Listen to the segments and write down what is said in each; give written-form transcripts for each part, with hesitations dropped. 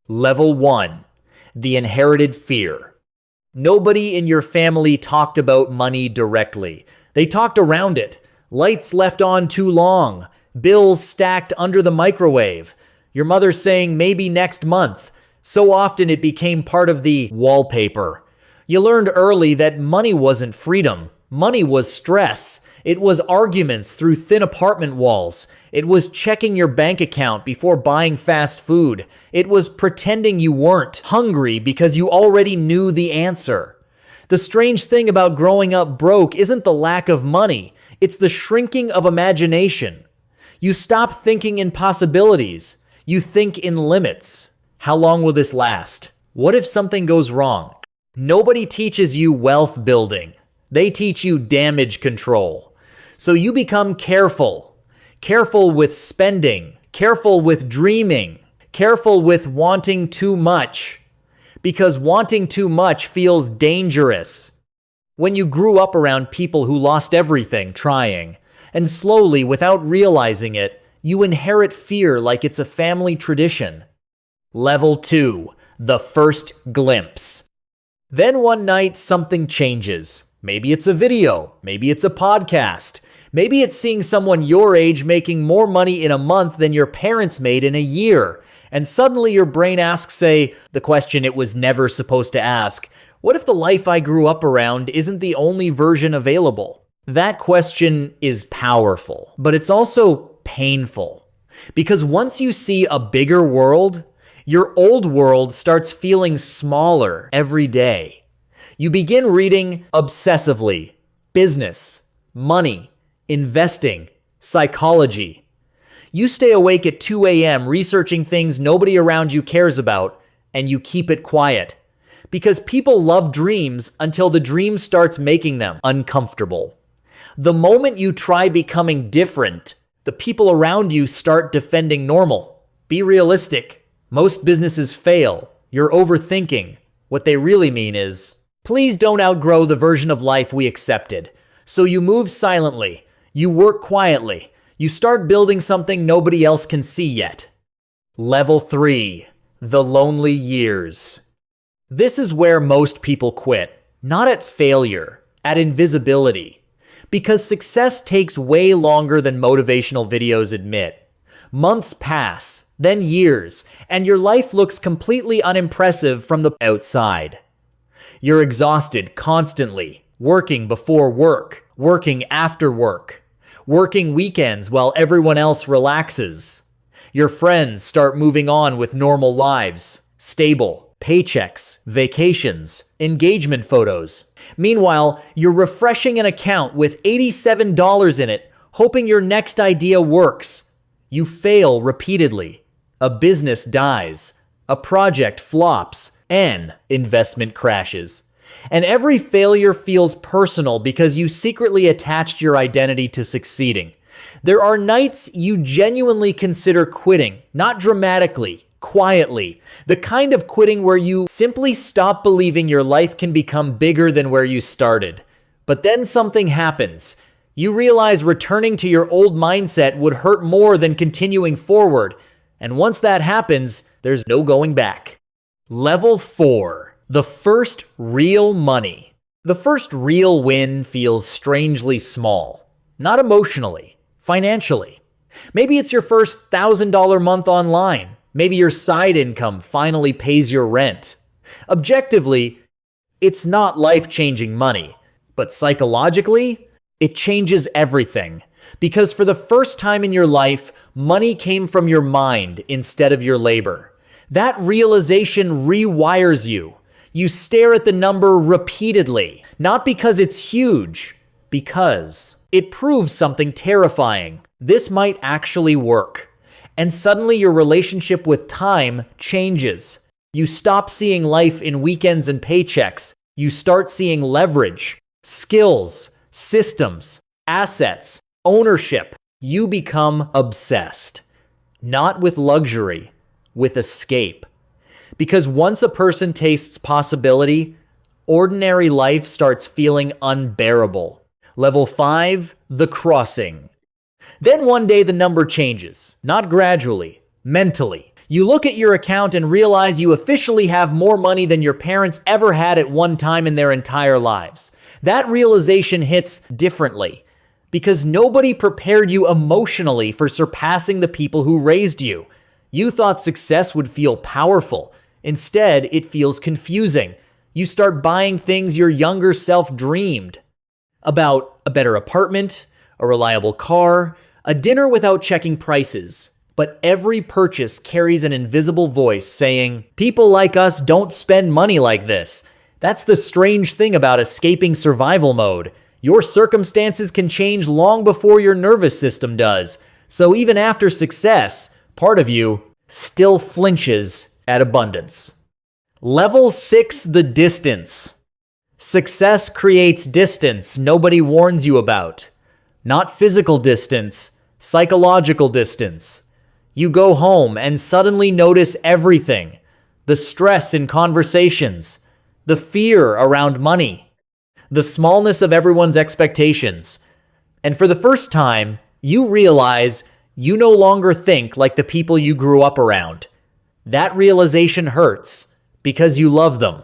Level 1. The inherited fear. Nobody in your family talked about money directly. They talked around it. Lights left on too long. Bills stacked under the microwave. Your mother saying maybe next month. So often it became part of the wallpaper. You learned early that money wasn't freedom. Money was stress. It was arguments through thin apartment walls. It was checking your bank account before buying fast food. It was pretending you weren't hungry because you already knew the answer. The strange thing about growing up broke isn't the lack of money. It's the shrinking of imagination. You stop thinking in possibilities. You think in limits. How long will this last? What if something goes wrong? Nobody teaches you wealth building. They teach you damage control. So you become careful. Careful with spending. Careful with dreaming. Careful with wanting too much. Because wanting too much feels dangerous. When you grew up around people who lost everything trying, and slowly, without realizing it, you inherit fear like it's a family tradition. Level 2. The first glimpse. Then one night, something changes. Maybe it's a video. Maybe it's a podcast. Maybe it's seeing someone your age making more money in a month than your parents made in a year. And suddenly your brain asks, the question it was never supposed to ask, what if the life I grew up around isn't the only version available? That question is powerful, but it's also painful. Because once you see a bigger world, your old world starts feeling smaller every day. You begin reading obsessively, business, money, investing, psychology. You stay awake at 2 a.m. researching things nobody around you cares about, and you keep it quiet. Because people love dreams until the dream starts making them uncomfortable. The moment you try becoming different, the people around you start defending normal. Be realistic. Most businesses fail. You're overthinking. What they really mean is, please don't outgrow the version of life we accepted. So you move silently. You work quietly. You start building something nobody else can see yet. Level 3. The lonely years. This is where most people quit. Not at failure, at invisibility. Because success takes way longer than motivational videos admit. Months pass, then years, and your life looks completely unimpressive from the outside. You're exhausted constantly, working before work, working after work, working weekends while everyone else relaxes. Your friends start moving on with normal lives, stable, paychecks, vacations, engagement photos. Meanwhile, you're refreshing an account with $87 in it, hoping your next idea works. You fail repeatedly. A business dies. A project flops. An investment crashes. And every failure feels personal because you secretly attached your identity to succeeding. There are nights you genuinely consider quitting, not dramatically, quietly. The kind of quitting where you simply stop believing your life can become bigger than where you started. But then something happens. You realize returning to your old mindset would hurt more than continuing forward. And once that happens, there's no going back. Level 4. The first real money. The first real win feels strangely small. Not emotionally, financially. Maybe it's your first $1,000 month online. Maybe your side income finally pays your rent. Objectively, it's not life-changing money. But psychologically, it changes everything. Because for the first time in your life, money came from your mind instead of your labor. That realization rewires you. You stare at the number repeatedly, not because it's huge, because it proves something terrifying. This might actually work. And suddenly your relationship with time changes. You stop seeing life in weekends and paychecks. You start seeing leverage, skills, systems, assets, ownership. You become obsessed. Not with luxury, with escape. Because once a person tastes possibility, ordinary life starts feeling unbearable. Level 5, the crossing. Then one day the number changes, not gradually, mentally. You look at your account and realize you officially have more money than your parents ever had at one time in their entire lives. That realization hits differently because nobody prepared you emotionally for surpassing the people who raised you. You thought success would feel powerful. Instead, it feels confusing. You start buying things your younger self dreamed about: a better apartment, a reliable car, a dinner without checking prices. But every purchase carries an invisible voice saying, "People like us don't spend money like this." That's the strange thing about escaping survival mode. Your circumstances can change long before your nervous system does. So even after success, part of you still flinches at abundance. Level 6, the distance. Success creates distance nobody warns you about. Not physical distance, psychological distance. You go home and suddenly notice everything: the stress in conversations, the fear around money, the smallness of everyone's expectations. And for the first time, you realize you no longer think like the people you grew up around. That realization hurts because you love them.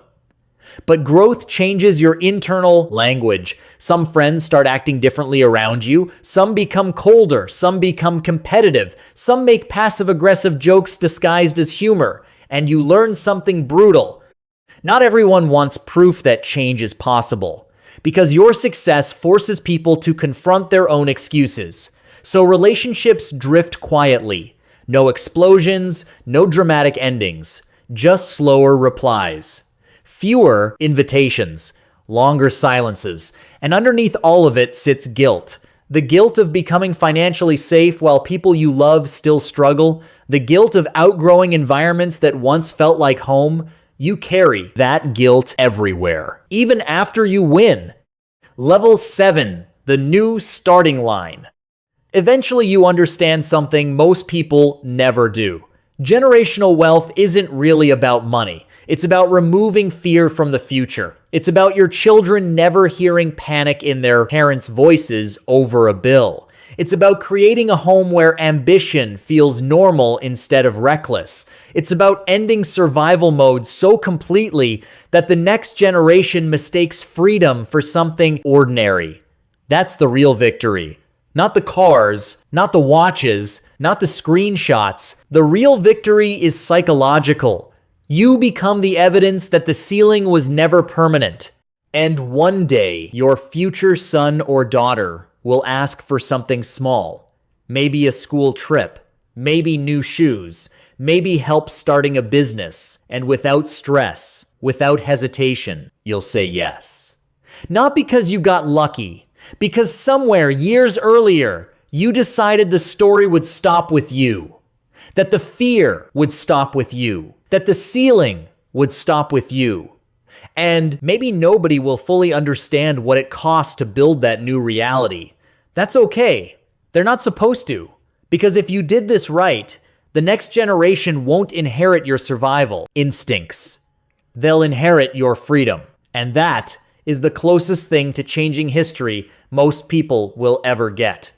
But growth changes your internal language. Some friends start acting differently around you. Some become colder. Some become competitive. Some make passive-aggressive jokes disguised as humor. And you learn something brutal. Not everyone wants proof that change is possible, because your success forces people to confront their own excuses. So relationships drift quietly. No explosions, no dramatic endings, just slower replies. Fewer invitations, longer silences, and underneath all of it sits guilt. The guilt of becoming financially safe while people you love still struggle. The guilt of outgrowing environments that once felt like home. You carry that guilt everywhere, even after you win. Level 7, the new starting line. Eventually you understand something most people never do. Generational wealth isn't really about money. It's about removing fear from the future. It's about your children never hearing panic in their parents' voices over a bill. It's about creating a home where ambition feels normal instead of reckless. It's about ending survival mode so completely that the next generation mistakes freedom for something ordinary. That's the real victory. Not the cars, not the watches, not the screenshots. The real victory is psychological. You become the evidence that the ceiling was never permanent. And one day, your future son or daughter will ask for something small. Maybe a school trip, maybe new shoes, maybe help starting a business. And without stress, without hesitation, you'll say yes. Not because you got lucky, because somewhere years earlier, you decided the story would stop with you, that the fear would stop with you, that the ceiling would stop with you. And maybe nobody will fully understand what it costs to build that new reality. That's okay. They're not supposed to. Because if you did this right, the next generation won't inherit your survival instincts. They'll inherit your freedom. And that is the closest thing to changing history most people will ever get.